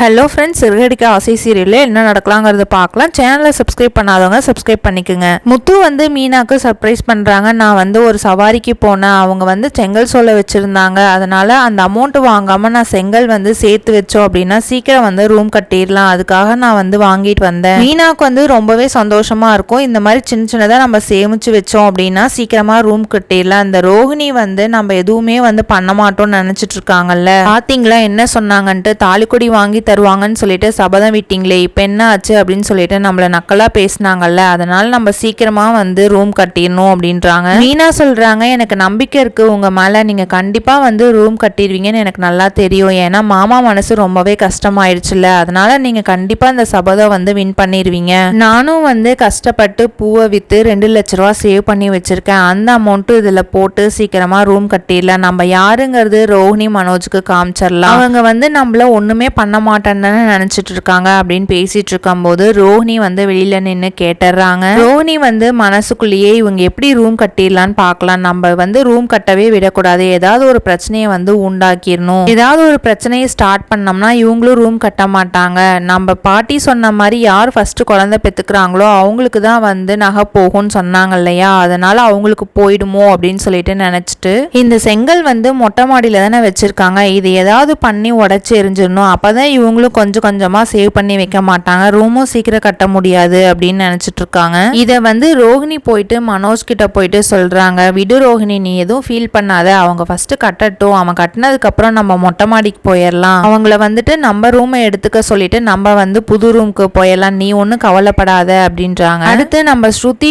Hello friends, சிறுகடிக்க ஆசை சீரியலில் என்ன நடக்கலாங்கிறத பார்க்கலாம். சேனலை சப்ஸ்கிரைப் பண்ணாதவங்க சப்ஸ்கிரைப் பண்ணிக்கோங்க. முத்து மீனாக்கு சர்ப்ரைஸ் பண்ணுறாங்க. நான் ஒரு சவாரிக்கு போனேன், அவங்க செங்கல் சோலை வச்சுருந்தாங்க, அதனால் அந்த அமௌண்ட்டு வாங்காமல் நான் செங்கல் சேர்த்து வச்சோம் அப்படின்னா சீக்கிரம் ரூம் கட்டிடலாம், அதுக்காக நான் வாங்கிட்டு வந்தேன். மீனாக்கு ரொம்பவே சந்தோஷமாக இருக்கும். இந்த மாதிரி சின்ன சின்னதாக நம்ம சேமித்து வச்சோம் அப்படின்னா சீக்கிரமாக ரூம் கட்டிடலாம். இந்த ரோஹிணி நம்ம எதுவுமே பண்ண மாட்டோம்னு நினச்சிட்டு இருக்காங்கல்ல, பார்த்தீங்களா என்ன சொன்னாங்கன்ட்டு, தாலிக்கொடி வாங்கி தருவாங்கன்னு சொல்லிட்டு சபதம் விட்டீங்களே, இப்போ என்ன ஆச்சு அப்படின்னு சொல்லிட்டு நம்மள நக்கலா பேசினாங்கல்ல, அதனால நம்ம சீக்கிரமா ரூம் கட்டிடணும் அப்படின்றாங்க. மீனா சொல்றாங்க, எனக்கு நம்பிக்கை இருக்கு உங்க மேல, நீங்க கண்டிப்பா ரூம் கட்டிடுவீங்கன்னு எனக்கு நல்லா தெரியும். ஏன்னா மாமா மனசு ரொம்பவே கஷ்டமாயிடுச்சுல்ல, அதனால நீங்க கண்டிப்பா இந்த சபதம் வின் பண்ணிடுவீங்க. நானும் கஷ்டப்பட்டு பூவை வித்து 2 லட்ச ரூபா சேவ் பண்ணி வச்சிருக்கேன், அந்த அமௌண்ட்டு இதுல போட்டு சீக்கிரமா ரூம் கட்டிடலாம். நம்ம யாருங்கிறது ரோஹிணி மனோஜுக்கு காமிச்சிடலாம். அவங்க நம்மள ஒண்ணுமே பண்ண மாட்டேன்னு நினைச்சிட்டு இருக்காங்க அப்படின்னு பேசிட்டு இருக்கும் போது ரோஹிணி வெளியில நின்று கேட்டுறாங்க. ரோஹிணி மனசுக்குள்ளேயே இவங்க எப்படி ரூம் கட்டிடலான்னு பார்க்கலாம், நம்ம ரூம் கட்டவே விடக்கூடாது, ஏதாவது ஒரு பிரச்சனையை உண்டாக்கிடணும், ஏதாவது ஒரு பிரச்சனையை ஸ்டார்ட் பண்ணோம்னா இவங்களும் ரூம் கட்ட மாட்டாங்க. நம்ம பாட்டி சொன்ன மாதிரி யார் ஃபர்ஸ்ட் குழந்தை பெற்றுக்கிறாங்களோ அவங்களுக்கு தான் நகை போகும்னு சொன்னாங்க இல்லையா, அதனால அவங்களுக்கு போயிடுமோ அப்படின்னு சொல்லிட்டு நினைச்சிட்டு இந்த செங்கல் மொட்டை மாடியில தானே வச்சிருக்காங்க, இது ஏதாவது பண்ணி உடச்சி எரிஞ்சிடணும், அப்பதான் இவங்களும் கொஞ்சம் கொஞ்சமா சேவ் பண்ணி வைக்க மாட்டாங்க, ரூமும் சீக்கிரம் கட்ட முடியாது அப்படின்னு நினைச்சிட்டு இருக்காங்க. இதை ரோஹிணி போயிட்டு மனோஜ் கிட்ட போயிட்டு சொல்றாங்க, விடு ரோஹிணி, நீ எதுவும் ஃபீல் பண்ணாத, அவங்க ஃபர்ஸ்ட் கட்டட்டும், அவன் கட்டினதுக்கு அப்புறம் நம்ம மொட்டை மாடிக்கு போயிடலாம், அவங்கள நம்ம ரூமை எடுத்துக்க சொல்லிட்டு நம்ம புது ரூமுக்கு போயிடலாம், நீ ஒன்றும் கவலைப்படாத அப்படின்றாங்க. அடுத்து நம்ம ஸ்ருதி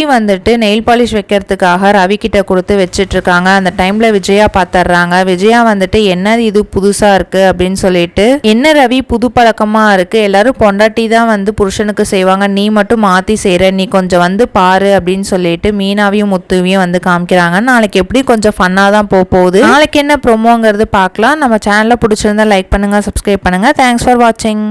நெயில் பாலிஷ் வைக்கிறதுக்காக ரவி கிட்ட கொடுத்து வச்சிட்டு இருக்காங்க. அந்த டைம்ல விஜயா பாத்துறாங்க. விஜயா என்ன இது புதுசா இருக்கு அப்படின்னு சொல்லிட்டு, என்ன ரவி புது பழக்கமா இருக்கு, எல்லாரும் பொண்டாட்டி தான் புருஷனுக்கு செய்வாங்க, நீ மட்டும் மாத்தி செய்யற, நீ கொஞ்சம் பாரு அப்படின்னு சொல்லிட்டு மீனாவையும் முத்துவையும் காமிக்கிறாங்க. நாளைக்கு எப்படி கொஞ்சம் ஃபன்னா தான் போகுது. நாளைக்கு என்ன ப்ரோமோங்கிறது பார்க்கலாம். நம்ம சேனலை பிடிச்சிருந்தா லைக் பண்ணுங்க, சப்ஸ்கிரைப் பண்ணுங்க. தேங்க்ஸ் ஃபார் வாட்சிங்.